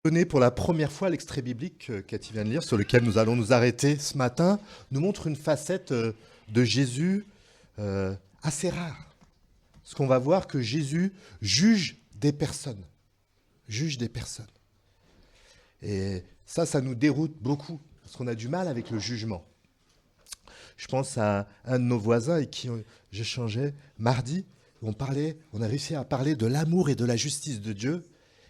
Donné pour la première fois l'extrait biblique que Cathy vient de lire, sur lequel nous allons nous arrêter ce matin, nous montre une facette de Jésus assez rare. Parce qu'on va voir que Jésus juge des personnes. Juge des personnes. Et ça nous déroute beaucoup, parce qu'on a du mal avec le jugement. Je pense à un de nos voisins avec qui j'échangeais mardi. On a réussi à parler de l'amour et de la justice de Dieu.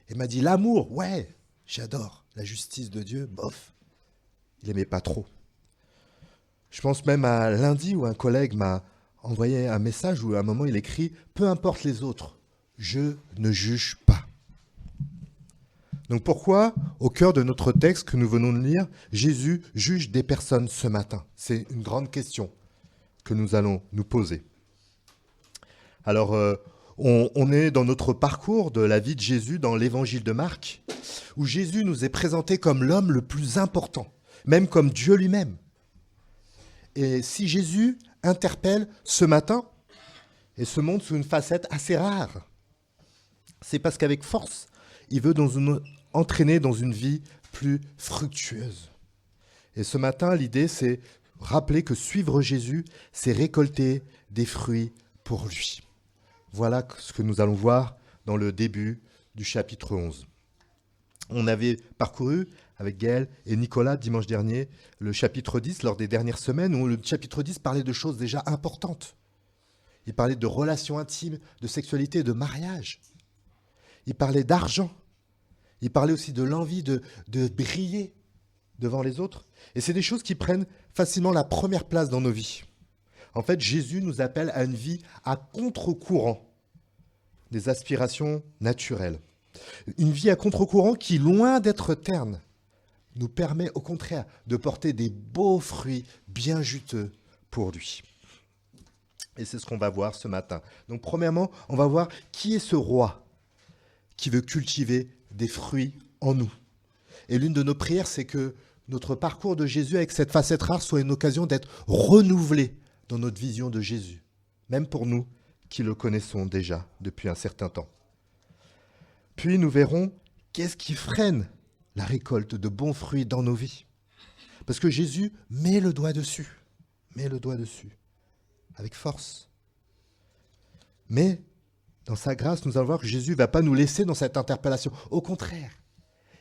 Et m'a dit, l'amour, ouais, j'adore. La justice de Dieu, bof. Il n'aimait pas trop. Je pense même à lundi où un collègue m'a envoyé un message où à un moment il écrit « Peu importe les autres, je ne juge pas ». Donc pourquoi, au cœur de notre texte que nous venons de lire, Jésus juge des personnes ce matin? C'est une grande question que nous allons nous poser. Alors, on est dans notre parcours de la vie de Jésus dans l'évangile de Marc, où Jésus nous est présenté comme l'homme le plus important, même comme Dieu lui-même. Et si Jésus interpelle ce matin et se montre sous une facette assez rare, c'est parce qu'avec force, il veut entraîner dans une vie plus fructueuse. Et ce matin, l'idée, c'est rappeler que suivre Jésus, c'est récolter des fruits pour lui. Voilà ce que nous allons voir dans le début du chapitre 11. On avait parcouru avec Gaël et Nicolas dimanche dernier le chapitre 10 lors des dernières semaines où le chapitre 10 parlait de choses déjà importantes. Il parlait de relations intimes, de sexualité, de mariage. Il parlait d'argent. Il parlait aussi de l'envie de briller devant les autres. Et c'est des choses qui prennent facilement la première place dans nos vies. En fait, Jésus nous appelle à une vie à contre-courant des aspirations naturelles. Une vie à contre-courant qui, loin d'être terne, nous permet au contraire de porter des beaux fruits bien juteux pour lui. Et c'est ce qu'on va voir ce matin. Donc premièrement, on va voir qui est ce roi qui veut cultiver des fruits en nous. Et l'une de nos prières, c'est que notre parcours de Jésus avec cette facette rare soit une occasion d'être renouvelé dans notre vision de Jésus, même pour nous qui le connaissons déjà depuis un certain temps. Puis nous verrons qu'est-ce qui freine la récolte de bons fruits dans nos vies. Parce que Jésus met le doigt dessus, avec force. Mais dans sa grâce, nous allons voir que Jésus ne va pas nous laisser dans cette interpellation. Au contraire,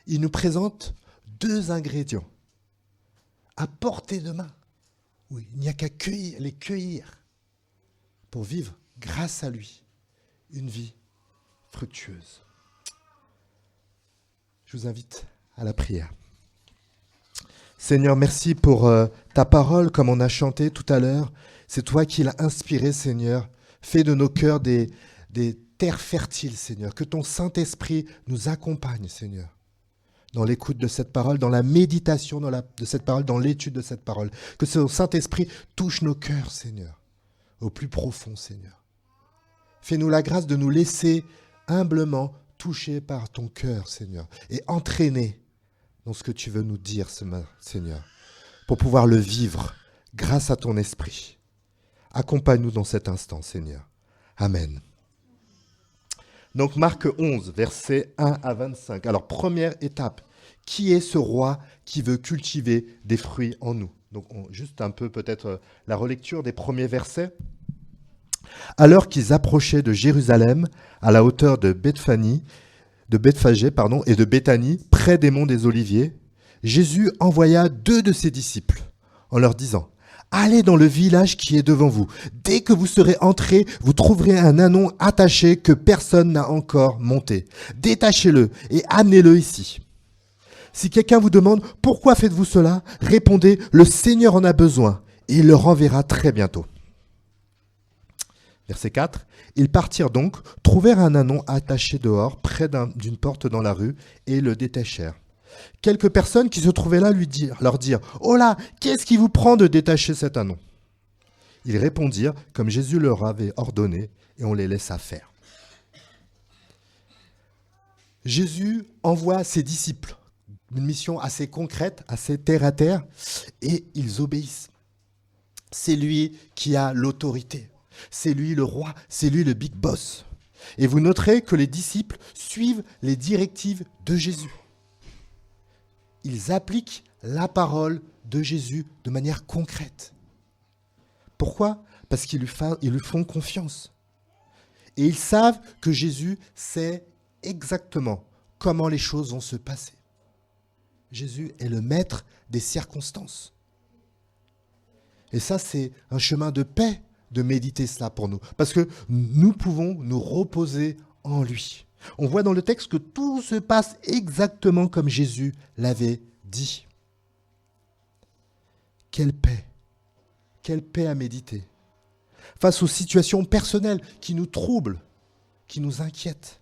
il nous présente deux ingrédients à portée de main. Oui, il n'y a qu'à les cueillir pour vivre, grâce à lui, une vie fructueuse. Je vous invite à la prière. Seigneur, merci pour ta parole, comme on a chanté tout à l'heure. C'est toi qui l'as inspirée, Seigneur. Fais de nos cœurs des terres fertiles, Seigneur. Que ton Saint-Esprit nous accompagne, Seigneur, dans l'écoute de cette parole, dans la méditation de cette parole, dans l'étude de cette parole. Que ce Saint-Esprit touche nos cœurs, Seigneur, au plus profond, Seigneur. Fais-nous la grâce de nous laisser humblement toucher par ton cœur, Seigneur, et entraîner dans ce que tu veux nous dire, Seigneur, pour pouvoir le vivre grâce à ton esprit. Accompagne-nous dans cet instant, Seigneur. Amen. Donc Marc 11, versets 1 à 25. Alors première étape, qui est ce roi qui veut cultiver des fruits en nous? Donc juste un peu peut-être la relecture des premiers versets. Alors qu'ils approchaient de Jérusalem, à la hauteur de Bethphagée et de Béthanie, près des monts des Oliviers, Jésus envoya 2 de ses disciples en leur disant « Allez dans le village qui est devant vous. Dès que vous serez entrés, vous trouverez un ânon attaché que personne n'a encore monté. Détachez-le et amenez-le ici. Si quelqu'un vous demande « Pourquoi faites-vous cela ?» répondez « Le Seigneur en a besoin et il le renverra très bientôt. » Verset 4. Ils partirent donc, trouvèrent un ânon attaché dehors, près d'une porte dans la rue, et le détachèrent. Quelques personnes qui se trouvaient là leur dirent « Oh là, qu'est-ce qui vous prend de détacher cet ânon ?» Ils répondirent comme Jésus leur avait ordonné, et on les laissa faire. Jésus envoie ses disciples, une mission assez concrète, assez terre-à-terre, et ils obéissent. C'est lui qui a l'autorité. C'est lui le roi, c'est lui le big boss. Et vous noterez que les disciples suivent les directives de Jésus. ils appliquent la parole de Jésus de manière concrète. Pourquoi ? Parce qu'ils lui font confiance. Et ils savent que Jésus sait exactement comment les choses vont se passer. Jésus est le maître des circonstances. Et ça, c'est un chemin de paix de méditer cela pour nous. Parce que nous pouvons nous reposer en lui. On voit dans le texte que tout se passe exactement comme Jésus l'avait dit. Quelle paix à méditer. Face aux situations personnelles qui nous troublent, qui nous inquiètent.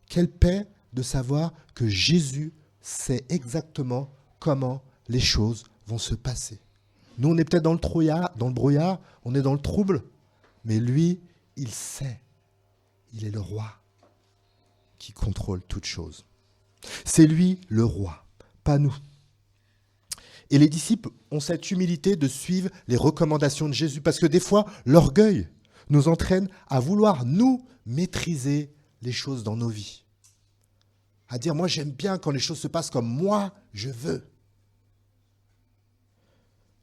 Quelle paix de savoir que Jésus sait exactement comment les choses vont se passer. Nous, on est peut-être dans le brouillard, on est dans le trouble, mais lui, il sait. Il est le roi qui contrôle toutes choses. C'est lui le roi, pas nous. Et les disciples ont cette humilité de suivre les recommandations de Jésus, parce que des fois, l'orgueil nous entraîne à vouloir nous maîtriser les choses dans nos vies. À dire, moi j'aime bien quand les choses se passent comme moi je veux.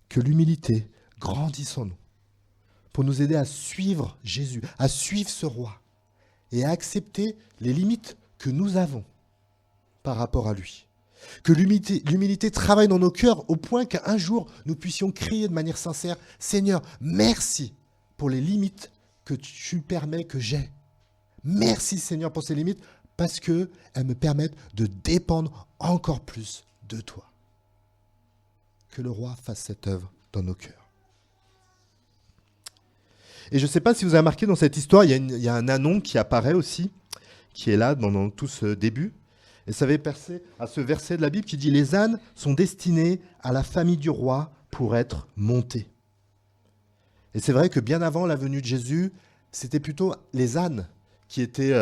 Que l'humilité grandisse en nous, pour nous aider à suivre Jésus, à suivre ce roi, et à accepter les limites que nous avons par rapport à lui. Que l'humilité travaille dans nos cœurs au point qu'un jour, nous puissions crier de manière sincère, « Seigneur, merci pour les limites que tu permets que j'ai. Merci Seigneur pour ces limites, parce qu'elles me permettent de dépendre encore plus de toi. » Que le roi fasse cette œuvre dans nos cœurs. Et je ne sais pas si vous avez remarqué dans cette histoire, il y a un anon qui apparaît aussi, qui est là dans tout ce début. Et ça avait percé à ce verset de la Bible qui dit « Les ânes sont destinés à la famille du roi pour être montés. » Et c'est vrai que bien avant la venue de Jésus, c'était plutôt les ânes qui étaient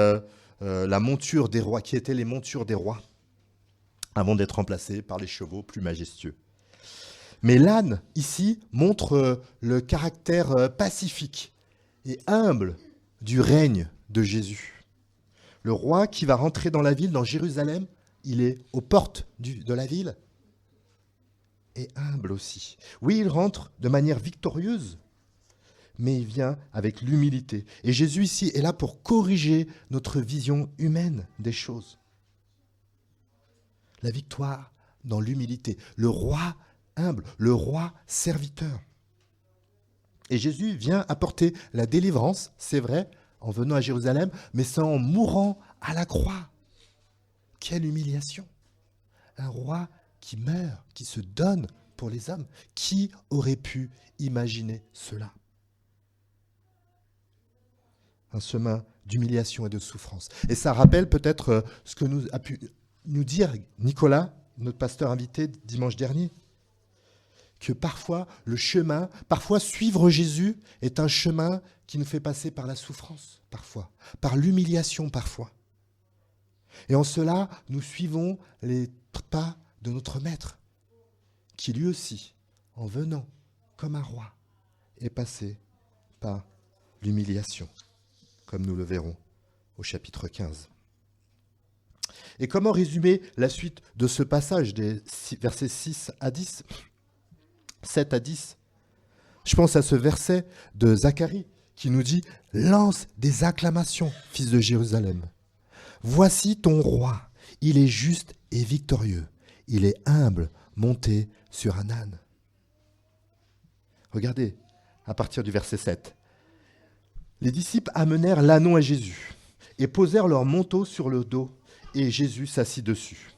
la monture des rois, qui étaient les montures des rois, avant d'être remplacés par les chevaux plus majestueux. Mais l'âne, ici, montre le caractère pacifique et humble du règne de Jésus. Le roi qui va rentrer dans la ville, dans Jérusalem, il est aux portes de la ville et humble aussi. Oui, il rentre de manière victorieuse, mais il vient avec l'humilité. Et Jésus ici est là pour corriger notre vision humaine des choses. La victoire dans l'humilité. Le roi humble, le roi serviteur. Et Jésus vient apporter la délivrance, c'est vrai, en venant à Jérusalem, mais c'est en mourant à la croix. Quelle humiliation! Un roi qui meurt, qui se donne pour les hommes. Qui aurait pu imaginer cela? Un chemin d'humiliation et de souffrance. Et ça rappelle peut-être ce que a pu nous dire Nicolas, notre pasteur invité dimanche dernier, que parfois le chemin, parfois suivre Jésus est un chemin qui nous fait passer par la souffrance, parfois, par l'humiliation, parfois. Et en cela, nous suivons les pas de notre Maître, qui lui aussi, en venant comme un roi, est passé par l'humiliation, comme nous le verrons au chapitre 15. Et comment résumer la suite de ce passage, des versets 6 à 10 7 à 10. Je pense à ce verset de Zacharie qui nous dit « Lance des acclamations, fils de Jérusalem. Voici ton roi, il est juste et victorieux. Il est humble, monté sur un âne. » Regardez, à partir du verset 7. Les disciples amenèrent l'ânon à Jésus et posèrent leur manteau sur le dos, et Jésus s'assit dessus.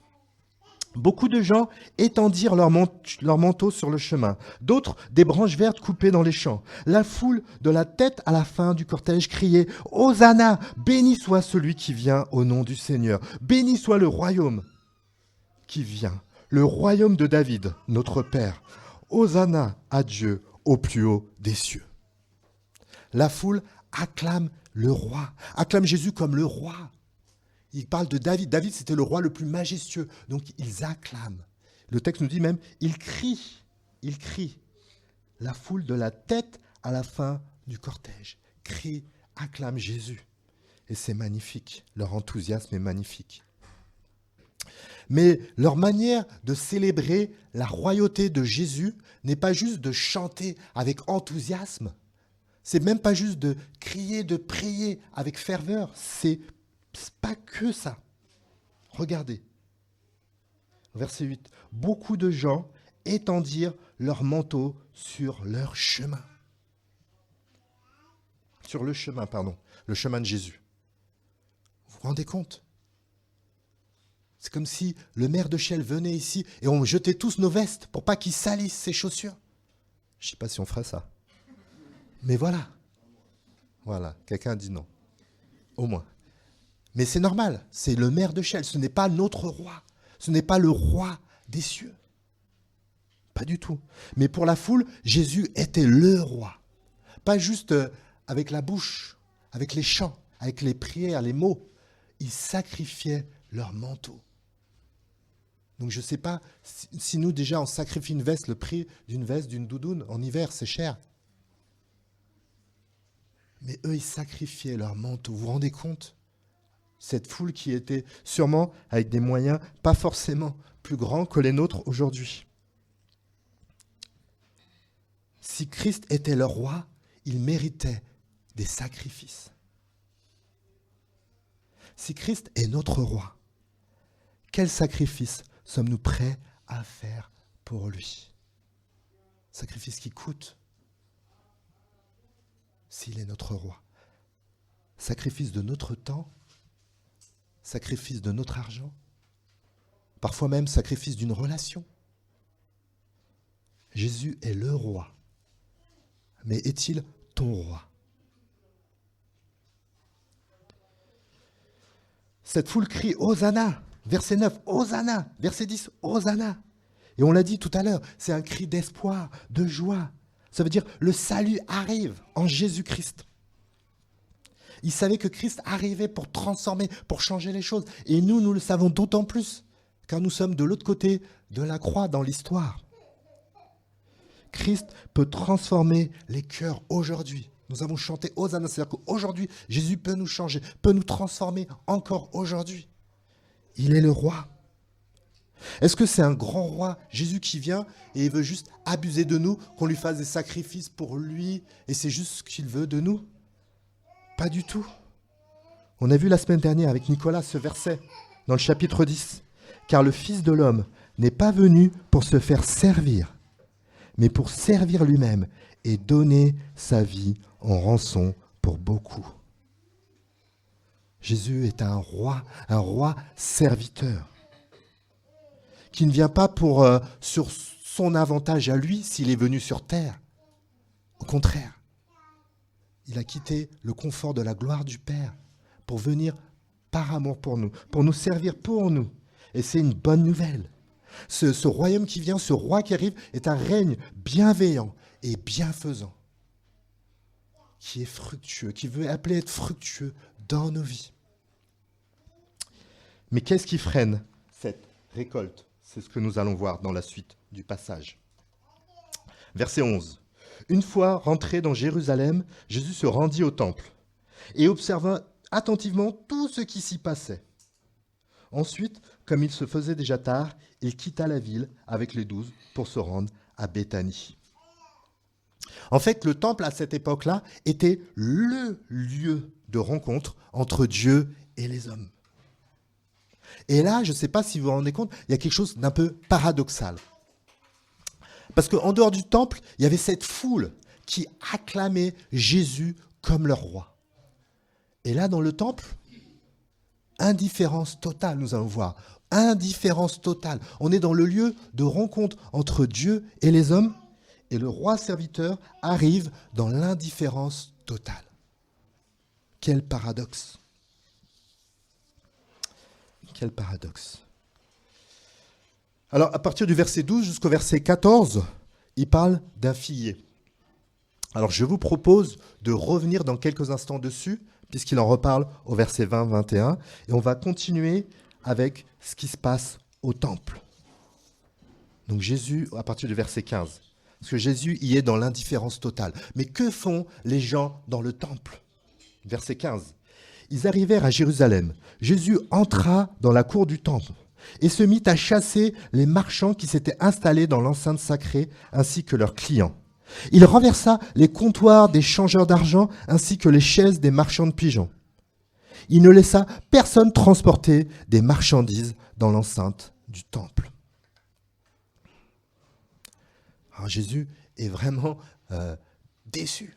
Beaucoup de gens étendirent leur manteau sur le chemin, d'autres des branches vertes coupées dans les champs. La foule, de la tête à la fin du cortège, criait « Hosanna, béni soit celui qui vient au nom du Seigneur, béni soit le royaume qui vient, le royaume de David, notre Père. Hosanna à Dieu au plus haut des cieux. » La foule acclame le roi, acclame Jésus comme le roi. Il parle de David. David, c'était le roi le plus majestueux. Donc, ils acclament. Le texte nous dit même, ils crient. Ils crient. La foule de la tête à la fin du cortège crie, acclame Jésus. Et c'est magnifique. Leur enthousiasme est magnifique. Mais leur manière de célébrer la royauté de Jésus n'est pas juste de chanter avec enthousiasme, c'est même pas juste de crier, de prier avec ferveur, c'est pas que ça. Regardez, verset 8. Beaucoup de gens étendirent leurs manteaux sur leur chemin. Sur le chemin, pardon, le chemin de Jésus. Vous vous rendez compte? C'est comme si le maire de Chelles venait ici et on jetait tous nos vestes pour pas qu'il salisse ses chaussures. Je ne sais pas si on ferait ça. Mais voilà. Voilà, quelqu'un a dit non. Au moins. Mais c'est normal, c'est le maire de Chelles, ce n'est pas notre roi. Ce n'est pas le roi des cieux. Pas du tout. Mais pour la foule, Jésus était le roi. Pas juste avec la bouche, avec les chants, avec les prières, les mots. Ils sacrifiaient leur manteau. Donc je ne sais pas si nous déjà on sacrifie une veste, le prix d'une veste, d'une doudoune, en hiver c'est cher. Mais eux ils sacrifiaient leur manteau, vous vous rendez compte? Cette foule qui était sûrement avec des moyens pas forcément plus grands que les nôtres aujourd'hui. Si Christ était leur roi, il méritait des sacrifices. Si Christ est notre roi, quel sacrifice sommes-nous prêts à faire pour lui? Sacrifice qui coûte s'il est notre roi. Sacrifice de notre temps, sacrifice de notre argent, parfois même sacrifice d'une relation. Jésus est le roi, mais est-il ton roi? Cette foule crie « Hosanna » verset 9, « Hosanna » verset 10, « Hosanna » Et on l'a dit tout à l'heure, c'est un cri d'espoir, de joie. Ça veut dire le salut arrive en Jésus-Christ. Ils savaient que Christ arrivait pour transformer, pour changer les choses. Et nous le savons d'autant plus, car nous sommes de l'autre côté de la croix dans l'histoire. Christ peut transformer les cœurs aujourd'hui. Nous avons chanté Hosanna, c'est-à-dire qu'aujourd'hui, Jésus peut nous changer, peut nous transformer encore aujourd'hui. Il est le roi. Est-ce que c'est un grand roi, Jésus, qui vient et il veut juste abuser de nous, qu'on lui fasse des sacrifices pour lui, et c'est juste ce qu'il veut de nous? Pas du tout. On a vu la semaine dernière avec Nicolas ce verset dans le chapitre 10. « Car le Fils de l'homme n'est pas venu pour se faire servir, mais pour servir lui-même et donner sa vie en rançon pour beaucoup. » Jésus est un roi serviteur, qui ne vient pas sur son avantage à lui s'il est venu sur terre. Au contraire, il a quitté le confort de la gloire du Père pour venir par amour pour nous servir pour nous. Et c'est une bonne nouvelle. Ce royaume qui vient, ce roi qui arrive, est un règne bienveillant et bienfaisant, qui est fructueux, qui veut appeler à être fructueux dans nos vies. Mais qu'est-ce qui freine cette récolte? C'est ce que nous allons voir dans la suite du passage. Verset 11. Une fois rentré dans Jérusalem, Jésus se rendit au temple et observa attentivement tout ce qui s'y passait. Ensuite, comme il se faisait déjà tard, il quitta la ville avec les 12 pour se rendre à Béthanie. En fait, le temple à cette époque-là était le lieu de rencontre entre Dieu et les hommes. Et là, je ne sais pas si vous vous rendez compte, il y a quelque chose d'un peu paradoxal. Parce qu'en dehors du temple, il y avait cette foule qui acclamait Jésus comme leur roi. Et là, dans le temple, indifférence totale, nous allons voir. Indifférence totale. On est dans le lieu de rencontre entre Dieu et les hommes, et le roi serviteur arrive dans l'indifférence totale. Quel paradoxe! Quel paradoxe. Alors, à partir du verset 12 jusqu'au verset 14, il parle d'un figuier. Alors, je vous propose de revenir dans quelques instants dessus, puisqu'il en reparle au verset 20-21, et on va continuer avec ce qui se passe au temple. Donc, Jésus, à partir du verset 15, parce que Jésus y est dans l'indifférence totale. Mais que font les gens dans le temple? Verset 15. Ils arrivèrent à Jérusalem. Jésus entra dans la cour du temple et se mit à chasser les marchands qui s'étaient installés dans l'enceinte sacrée ainsi que leurs clients. Il renversa les comptoirs des changeurs d'argent ainsi que les chaises des marchands de pigeons. Il ne laissa personne transporter des marchandises dans l'enceinte du temple. Alors Jésus est vraiment déçu.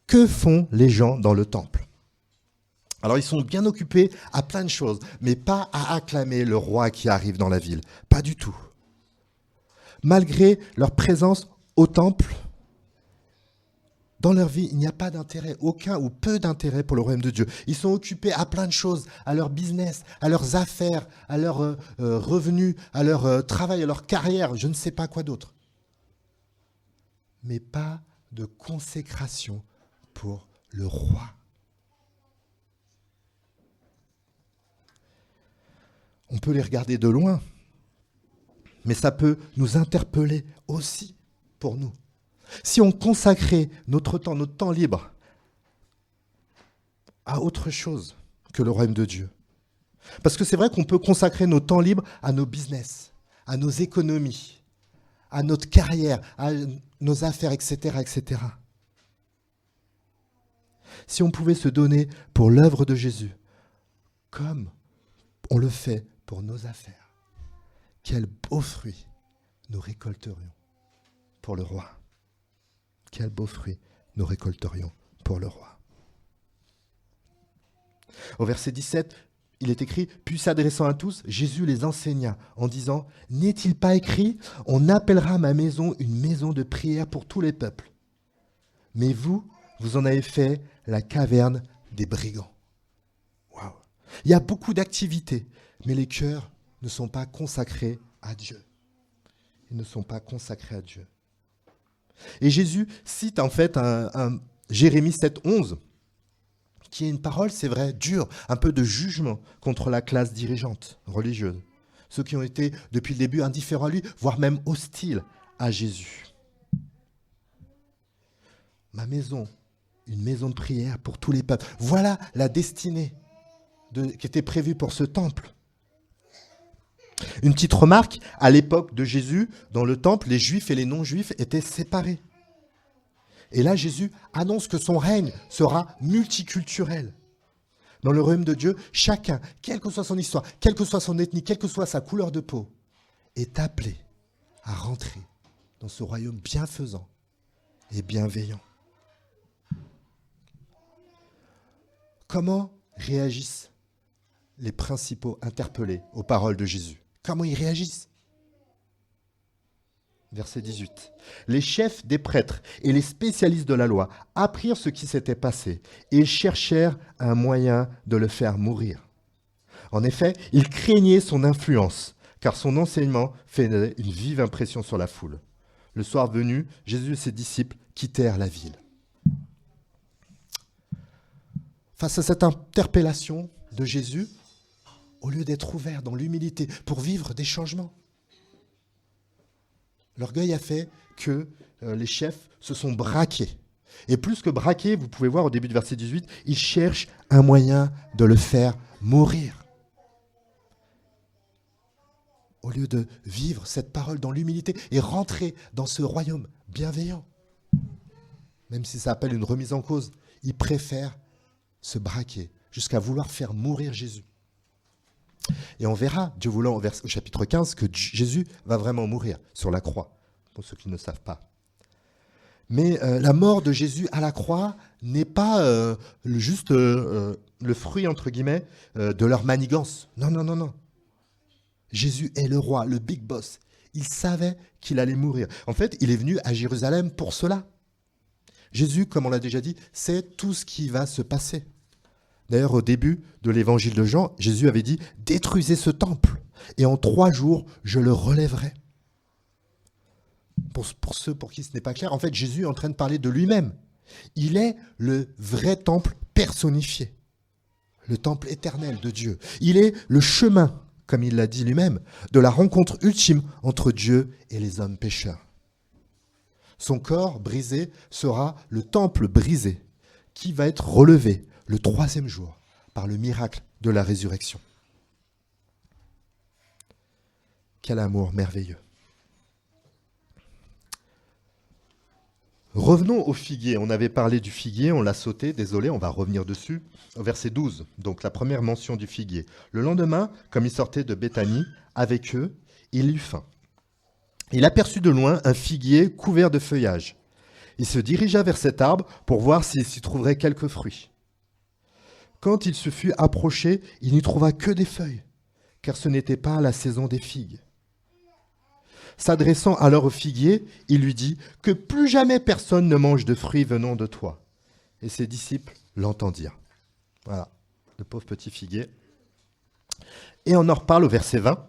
Que font les gens dans le temple? Alors ils sont bien occupés à plein de choses, mais pas à acclamer le roi qui arrive dans la ville. Pas du tout. Malgré leur présence au temple, dans leur vie, il n'y a pas d'intérêt, aucun ou peu d'intérêt pour le royaume de Dieu. Ils sont occupés à plein de choses, à leur business, à leurs affaires, à leurs revenus, à leur travail, à leur carrière, je ne sais pas quoi d'autre. Mais pas de consécration pour le roi. On peut les regarder de loin, mais ça peut nous interpeller aussi pour nous. Si on consacrait notre temps libre à autre chose que le royaume de Dieu. Parce que c'est vrai qu'on peut consacrer nos temps libres à nos business, à nos économies, à notre carrière, à nos affaires, etc., etc. Si on pouvait se donner pour l'œuvre de Jésus, comme on le fait pour nos affaires, quel beau fruit nous récolterions pour le roi. Quel beau fruit nous récolterions pour le roi. Au verset 17, il est écrit, puis s'adressant à tous, Jésus les enseigna en disant, n'est-il pas écrit, on appellera ma maison une maison de prière pour tous les peuples. Mais vous, vous en avez fait la caverne des brigands. Waouh. Il y a beaucoup d'activités, mais les cœurs ne sont pas consacrés à Dieu. Ils ne sont pas consacrés à Dieu. Et Jésus cite en fait un Jérémie 7,11, qui est une parole, c'est vrai, dure, un peu de jugement contre la classe dirigeante religieuse. Ceux qui ont été depuis le début indifférents à lui, voire même hostiles à Jésus. Ma maison, une maison de prière pour tous les peuples. Voilà la destinée qui était prévue pour ce temple. Une petite remarque, à l'époque de Jésus, dans le temple, les juifs et les non-juifs étaient séparés. Et là, Jésus annonce que son règne sera multiculturel. Dans le royaume de Dieu, chacun, quelle que soit son histoire, quelle que soit son ethnie, quelle que soit sa couleur de peau, est appelé à rentrer dans ce royaume bienfaisant et bienveillant. Comment réagissent les principaux interpellés aux paroles de Jésus? Comment ils réagissent? Verset 18. Les chefs des prêtres et les spécialistes de la loi apprirent ce qui s'était passé et cherchèrent un moyen de le faire mourir. En effet, ils craignaient son influence, car son enseignement faisait une vive impression sur la foule. Le soir venu, Jésus et ses disciples quittèrent la ville. Face à cette interpellation de Jésus, au lieu d'être ouvert dans l'humilité pour vivre des changements, l'orgueil a fait que les chefs se sont braqués. Et plus que braqués, vous pouvez voir au début du verset 18, ils cherchent un moyen de le faire mourir. Au lieu de vivre cette parole dans l'humilité et rentrer dans ce royaume bienveillant, même si ça appelle une remise en cause, ils préfèrent se braquer jusqu'à vouloir faire mourir Jésus. Et on verra, Dieu voulant, au chapitre 15, que Jésus va vraiment mourir sur la croix, pour ceux qui ne savent pas. Mais la mort de Jésus à la croix n'est pas juste le fruit, entre guillemets, de leur manigance. Non, non, non, non. Jésus est le roi, le big boss. Il savait qu'il allait mourir. En fait, il est venu à Jérusalem pour cela. Jésus, comme on l'a déjà dit, sait tout ce qui va se passer. D'ailleurs, au début de l'évangile de Jean, Jésus avait dit « Détruisez ce temple, et en 3 jours, je le relèverai. » Pour ceux pour qui ce n'est pas clair, en fait, Jésus est en train de parler de lui-même. Il est le vrai temple personnifié, le temple éternel de Dieu. Il est le chemin, comme il l'a dit lui-même, de la rencontre ultime entre Dieu et les hommes pécheurs. Son corps brisé sera le temple brisé, qui va être relevé le 3e jour, par le miracle de la résurrection. Quel amour merveilleux. Revenons au figuier. On avait parlé du figuier, on l'a sauté, désolé, on va revenir dessus. Au verset 12, donc la première mention du figuier. Le lendemain, comme il sortait de Béthanie, avec eux, il eut faim. Il aperçut de loin un figuier couvert de feuillage. Il se dirigea vers cet arbre pour voir s'il s'y trouverait quelques fruits. Quand il se fut approché, il n'y trouva que des feuilles, car ce n'était pas la saison des figues. S'adressant alors au figuier, il lui dit « Que plus jamais personne ne mange de fruits venant de toi. » Et ses disciples l'entendirent. Voilà, le pauvre petit figuier. Et on en reparle au verset 20.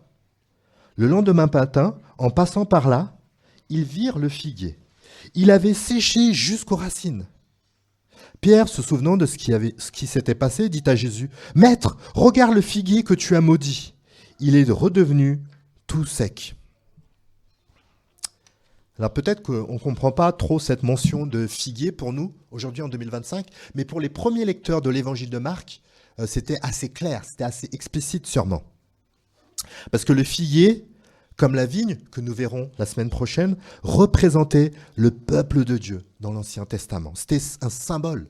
Le lendemain matin, en passant par là, ils virent le figuier. Il avait séché jusqu'aux racines. Pierre, se souvenant de ce qui s'était passé, dit à Jésus « Maître, regarde le figuier que tu as maudit. Il est redevenu tout sec. » Alors peut-être qu'on ne comprend pas trop cette mention de figuier pour nous, aujourd'hui en 2025, mais pour les premiers lecteurs de l'évangile de Marc, c'était assez clair, c'était assez explicite sûrement. Parce que le figuier, comme la vigne, que nous verrons la semaine prochaine, représentait le peuple de Dieu dans l'Ancien Testament. C'était un symbole,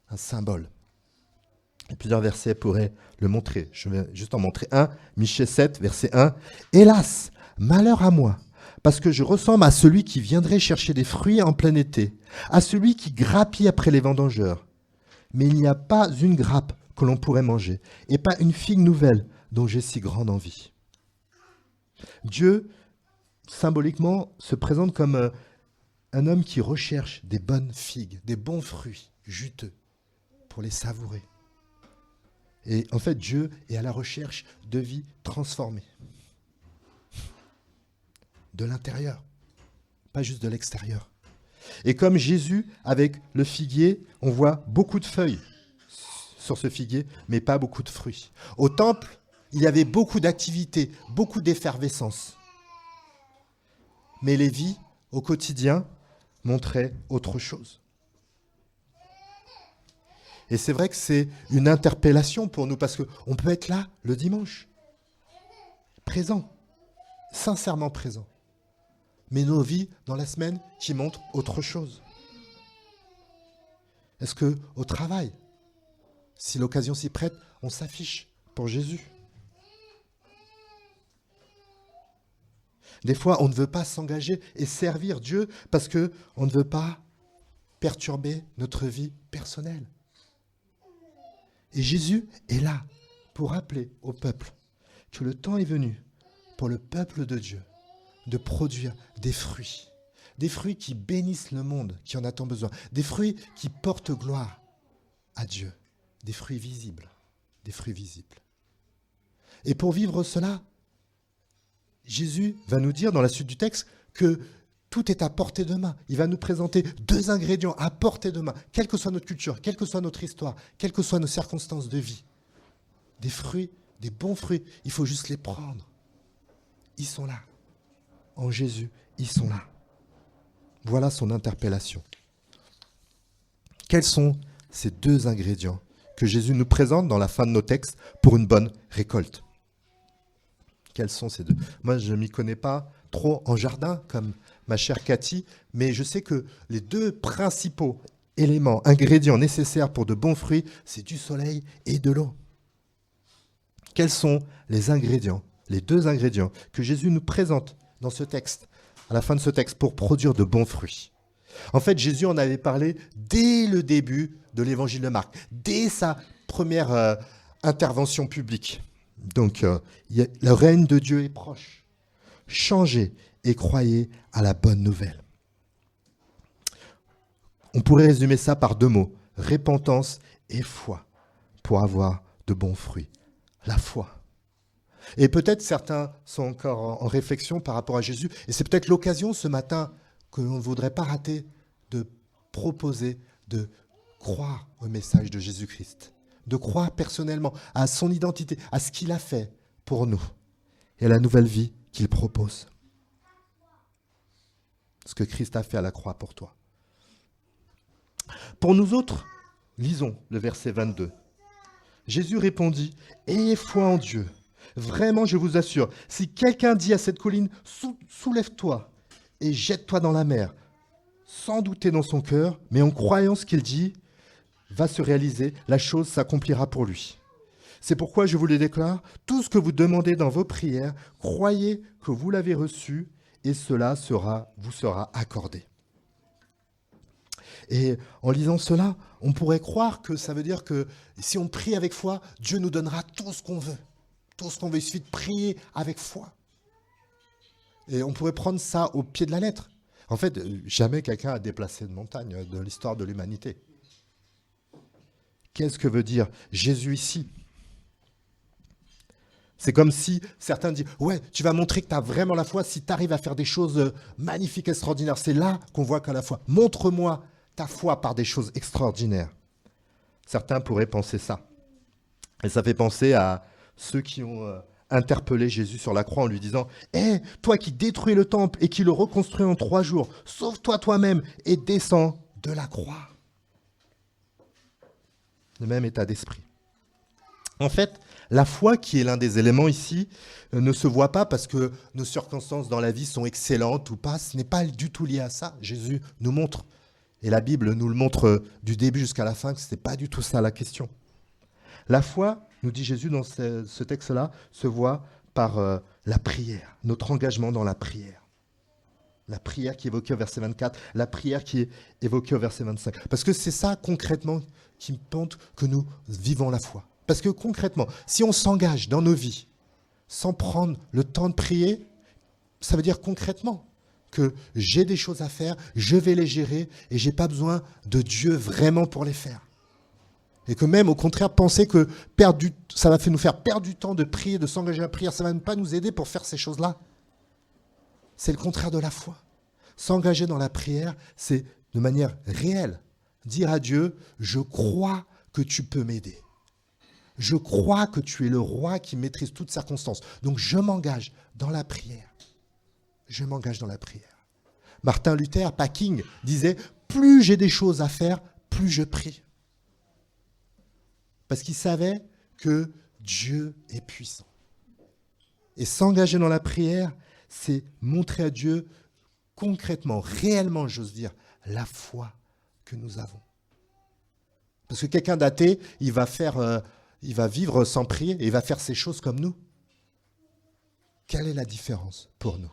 un symbole. Et plusieurs versets pourraient le montrer. Je vais juste en montrer un, Michée 7, verset 1. « Hélas, malheur à moi ! Parce que je ressemble à celui qui viendrait chercher des fruits en plein été, à celui qui grappille après les vendangeurs. Mais il n'y a pas une grappe que l'on pourrait manger, et pas une figue nouvelle dont j'ai si grande envie. » Dieu, symboliquement, se présente comme un homme qui recherche des bonnes figues, des bons fruits juteux, pour les savourer. Et en fait, Dieu est à la recherche de vies transformées. De l'intérieur, pas juste de l'extérieur. Et comme Jésus, avec le figuier, on voit beaucoup de feuilles sur ce figuier, mais pas beaucoup de fruits. Au temple, il y avait beaucoup d'activités, beaucoup d'effervescence. Mais les vies, au quotidien, montraient autre chose. Et c'est vrai que c'est une interpellation pour nous, parce qu'on peut être là le dimanche, présent, sincèrement présent. Mais nos vies dans la semaine qui montrent autre chose. Est-ce qu'au travail, si l'occasion s'y prête, on s'affiche pour Jésus? Des fois, on ne veut pas s'engager et servir Dieu parce qu'on ne veut pas perturber notre vie personnelle. Et Jésus est là pour rappeler au peuple que le temps est venu pour le peuple de Dieu de produire des fruits qui bénissent le monde qui en a tant besoin, des fruits qui portent gloire à Dieu, des fruits visibles, des fruits visibles. Et pour vivre cela, Jésus va nous dire dans la suite du texte que tout est à portée de main. Il va nous présenter 2 ingrédients à portée de main, quelle que soit notre culture, quelle que soit notre histoire, quelles que soient nos circonstances de vie. Des fruits, des bons fruits, il faut juste les prendre. Ils sont là. En Jésus, ils sont là. Voilà son interpellation. Quels sont ces 2 ingrédients que Jésus nous présente dans la fin de nos textes pour une bonne récolte? Quels sont ces 2? Moi, je ne m'y connais pas trop en jardin, comme ma chère Cathy, mais je sais que les 2 principaux éléments, ingrédients nécessaires pour de bons fruits, c'est du soleil et de l'eau. Quels sont les ingrédients, les 2 ingrédients que Jésus nous présente dans ce texte, à la fin de ce texte, pour produire de bons fruits? En fait, Jésus en avait parlé dès le début de l'évangile de Marc, dès sa première intervention publique. Donc, le règne de Dieu est proche. Changez et croyez à la bonne nouvelle. On pourrait résumer ça par 2 mots, repentance et foi, pour avoir de bons fruits. La foi. Et peut-être certains sont encore en réflexion par rapport à Jésus, et c'est peut-être l'occasion ce matin que l'on ne voudrait pas rater de proposer de croire au message de Jésus-Christ, de croire personnellement à son identité, à ce qu'il a fait pour nous, et à la nouvelle vie qu'il propose. Ce que Christ a fait à la croix pour toi. Pour nous autres, lisons le verset 22. Jésus répondit « Ayez foi en Dieu. Vraiment, je vous assure, si quelqu'un dit à cette colline, soulève-toi et jette-toi dans la mer, sans douter dans son cœur, mais en croyant ce qu'il dit, va se réaliser, la chose s'accomplira pour lui. C'est pourquoi je vous le déclare, tout ce que vous demandez dans vos prières, croyez que vous l'avez reçu et cela vous sera accordé. Et en lisant cela, on pourrait croire que ça veut dire que si on prie avec foi, Dieu nous donnera tout ce qu'on veut. Tout ce qu'on veut, il suffit de prier avec foi. Et on pourrait prendre ça au pied de la lettre. En fait, jamais quelqu'un a déplacé une montagne de l'histoire de l'humanité. Qu'est-ce que veut dire Jésus ici ? C'est comme si certains disent « Ouais, tu vas montrer que tu as vraiment la foi si tu arrives à faire des choses magnifiques, extraordinaires. » C'est là qu'on voit qu'à la foi. Montre-moi ta foi par des choses extraordinaires. Certains pourraient penser ça. Et ça fait penser à ceux qui ont interpellé Jésus sur la croix en lui disant « Hé, toi qui détruis le temple et qui le reconstruis en 3 jours, sauve-toi toi-même et descends de la croix. » Le même état d'esprit. En fait, la foi, qui est l'un des éléments ici, ne se voit pas parce que nos circonstances dans la vie sont excellentes ou pas. Ce n'est pas du tout lié à ça. Jésus nous montre, et la Bible nous le montre du début jusqu'à la fin, que ce n'est pas du tout ça la question. La foi, nous dit Jésus dans ce texte-là, se voit par la prière, notre engagement dans la prière. La prière qui est évoquée au verset 24, la prière qui est évoquée au verset 25. Parce que c'est ça concrètement qui me montre que nous vivons la foi. Parce que concrètement, si on s'engage dans nos vies sans prendre le temps de prier, ça veut dire concrètement que j'ai des choses à faire, je vais les gérer et je n'ai pas besoin de Dieu vraiment pour les faire. Et que même, au contraire, penser que ça va nous faire perdre du temps de prier, de s'engager à prier, ça ne va pas nous aider pour faire ces choses-là. C'est le contraire de la foi. S'engager dans la prière, c'est de manière réelle. Dire à Dieu, je crois que tu peux m'aider. Je crois que tu es le roi qui maîtrise toutes circonstances. Donc je m'engage dans la prière. Je m'engage dans la prière. Martin Luther, pas King, disait, plus j'ai des choses à faire, plus je prie. Parce qu'il savait que Dieu est puissant. Et s'engager dans la prière, c'est montrer à Dieu concrètement, réellement, j'ose dire, la foi que nous avons. Parce que quelqu'un d'athée, il va vivre sans prier et il va faire ses choses comme nous. Quelle est la différence pour nous ?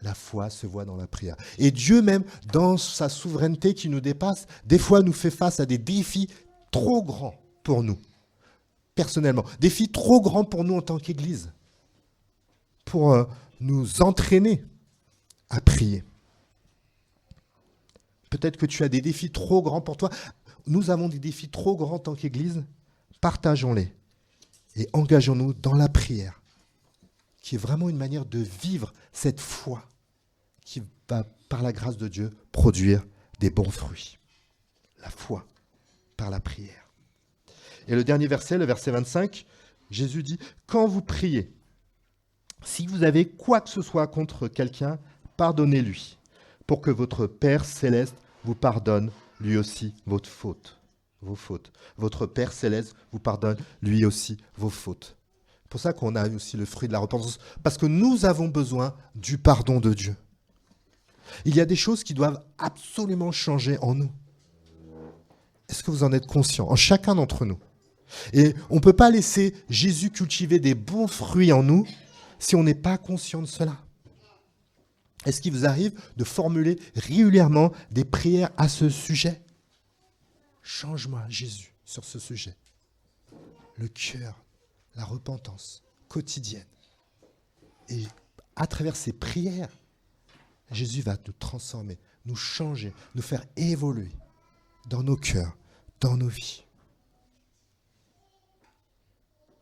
La foi se voit dans la prière. Et Dieu même, dans sa souveraineté qui nous dépasse, des fois nous fait face à des défis trop grands pour nous, personnellement. Défis trop grands pour nous en tant qu'Église, pour nous entraîner à prier. Peut-être que tu as des défis trop grands pour toi. Nous avons des défis trop grands en tant qu'Église. Partageons-les et engageons-nous dans la prière, qui est vraiment une manière de vivre cette foi qui va, par la grâce de Dieu, produire des bons fruits. La foi par la prière. Et le dernier verset, le verset 25, Jésus dit « Quand vous priez, si vous avez quoi que ce soit contre quelqu'un, pardonnez-lui, pour que votre Père céleste vous pardonne lui aussi vos fautes. Votre Père céleste vous pardonne lui aussi vos fautes. » C'est pour ça qu'on a aussi le fruit de la repentance, parce que nous avons besoin du pardon de Dieu. Il y a des choses qui doivent absolument changer en nous. Est-ce que vous en êtes conscient, en chacun d'entre nous? Et on ne peut pas laisser Jésus cultiver des bons fruits en nous si on n'est pas conscient de cela. Est-ce qu'il vous arrive de formuler régulièrement des prières à ce sujet? Change-moi, Jésus, sur ce sujet. Le cœur, la repentance quotidienne. Et à travers ces prières, Jésus va nous transformer, nous changer, nous faire évoluer dans nos cœurs, dans nos vies.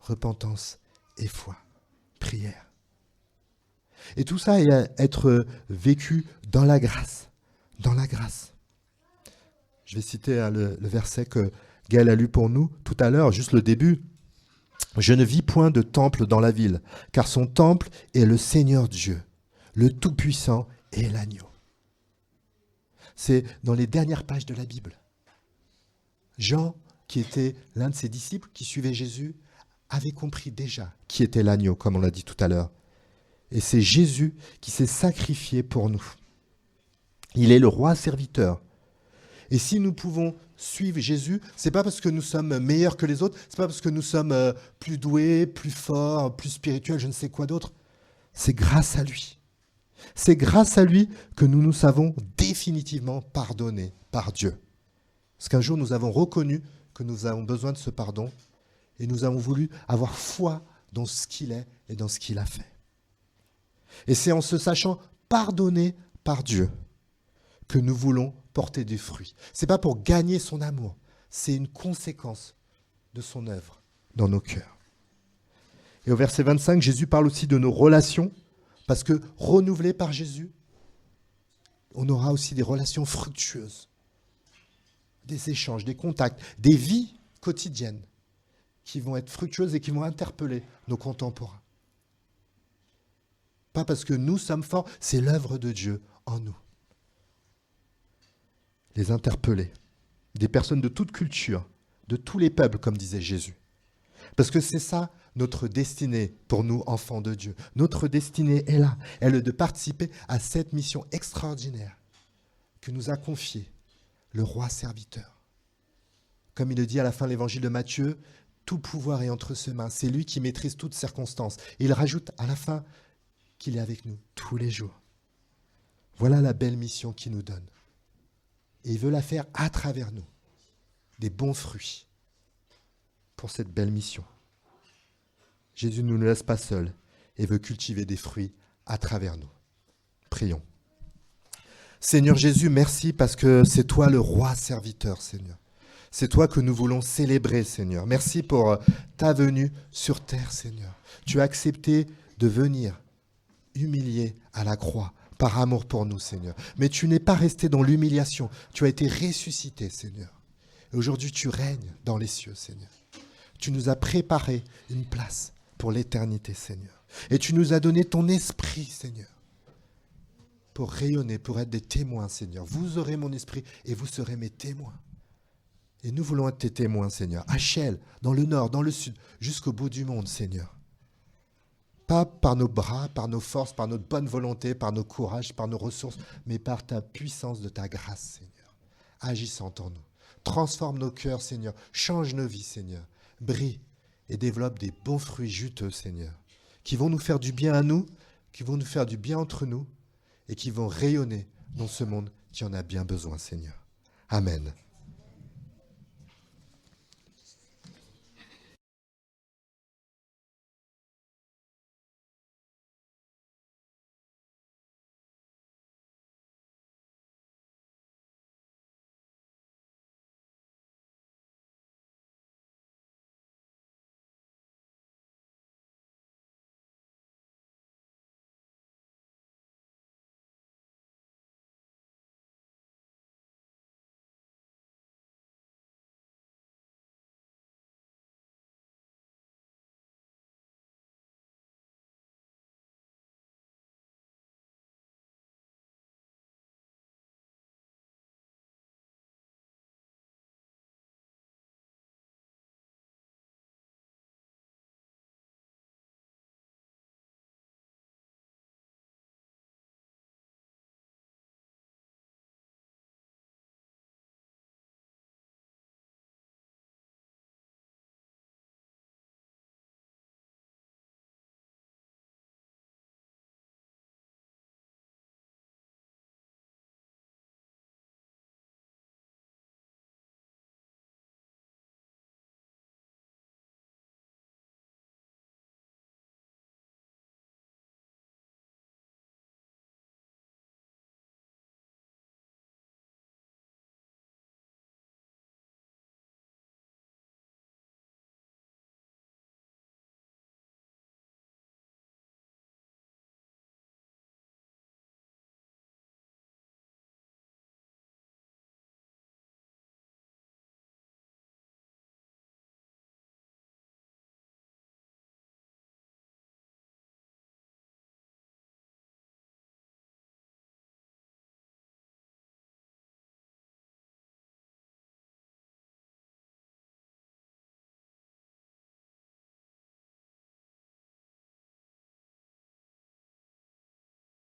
Repentance et foi, prière. Et tout ça est à être vécu dans la grâce, dans la grâce. Je vais citer le verset que Gaël a lu pour nous tout à l'heure, juste le début. « Je ne vis point de temple dans la ville, car son temple est le Seigneur Dieu, le Tout-Puissant et l'Agneau. » C'est dans les dernières pages de la Bible. Jean, qui était l'un de ses disciples, qui suivait Jésus, avait compris déjà qui était l'agneau, comme on l'a dit tout à l'heure. Et c'est Jésus qui s'est sacrifié pour nous. Il est le roi serviteur. Et si nous pouvons suivre Jésus, ce n'est pas parce que nous sommes meilleurs que les autres, ce n'est pas parce que nous sommes plus doués, plus forts, plus spirituels, je ne sais quoi d'autre. C'est grâce à lui. C'est grâce à lui que nous nous savons définitivement pardonnés par Dieu. Parce qu'un jour, nous avons reconnu que nous avons besoin de ce pardon et nous avons voulu avoir foi dans ce qu'il est et dans ce qu'il a fait. Et c'est en se sachant pardonnés par Dieu que nous voulons porter des fruits. Ce n'est pas pour gagner son amour, c'est une conséquence de son œuvre dans nos cœurs. Et au verset 25, Jésus parle aussi de nos relations, parce que renouvelés par Jésus, on aura aussi des relations fructueuses, des échanges, des contacts, des vies quotidiennes qui vont être fructueuses et qui vont interpeller nos contemporains. Pas parce que nous sommes forts, c'est l'œuvre de Dieu en nous. Les interpeller, des personnes de toute culture, de tous les peuples, comme disait Jésus. Parce que c'est ça notre destinée pour nous, enfants de Dieu. Notre destinée est là, elle est de participer à cette mission extraordinaire que nous a confiée le roi serviteur. Comme il le dit à la fin de l'évangile de Matthieu, tout pouvoir est entre ses mains, c'est lui qui maîtrise toutes circonstances. Et il rajoute à la fin qu'il est avec nous tous les jours. Voilà la belle mission qu'il nous donne. Et il veut la faire à travers nous, des bons fruits pour cette belle mission. Jésus ne nous laisse pas seuls et veut cultiver des fruits à travers nous. Prions. Seigneur Jésus, merci parce que c'est toi le roi serviteur, Seigneur. C'est toi que nous voulons célébrer, Seigneur. Merci pour ta venue sur terre, Seigneur. Tu as accepté de venir humilier à la croix par amour pour nous, Seigneur. Mais tu n'es pas resté dans l'humiliation. Tu as été ressuscité, Seigneur. Et aujourd'hui, tu règnes dans les cieux, Seigneur. Tu nous as préparé une place pour l'éternité, Seigneur. Et tu nous as donné ton esprit, Seigneur, pour rayonner, pour être des témoins, Seigneur. Vous aurez mon esprit et vous serez mes témoins. Et nous voulons être tes témoins, Seigneur. À Chelles, dans le nord, dans le sud, jusqu'au bout du monde, Seigneur. Pas par nos bras, par nos forces, par notre bonne volonté, par nos courages, par nos ressources, mais par ta puissance de ta grâce, Seigneur. Agissant en nous. Transforme nos cœurs, Seigneur. Change nos vies, Seigneur. Brille et développe des bons fruits juteux, Seigneur, qui vont nous faire du bien à nous, qui vont nous faire du bien entre nous et qui vont rayonner dans ce monde qui en a bien besoin, Seigneur. Amen.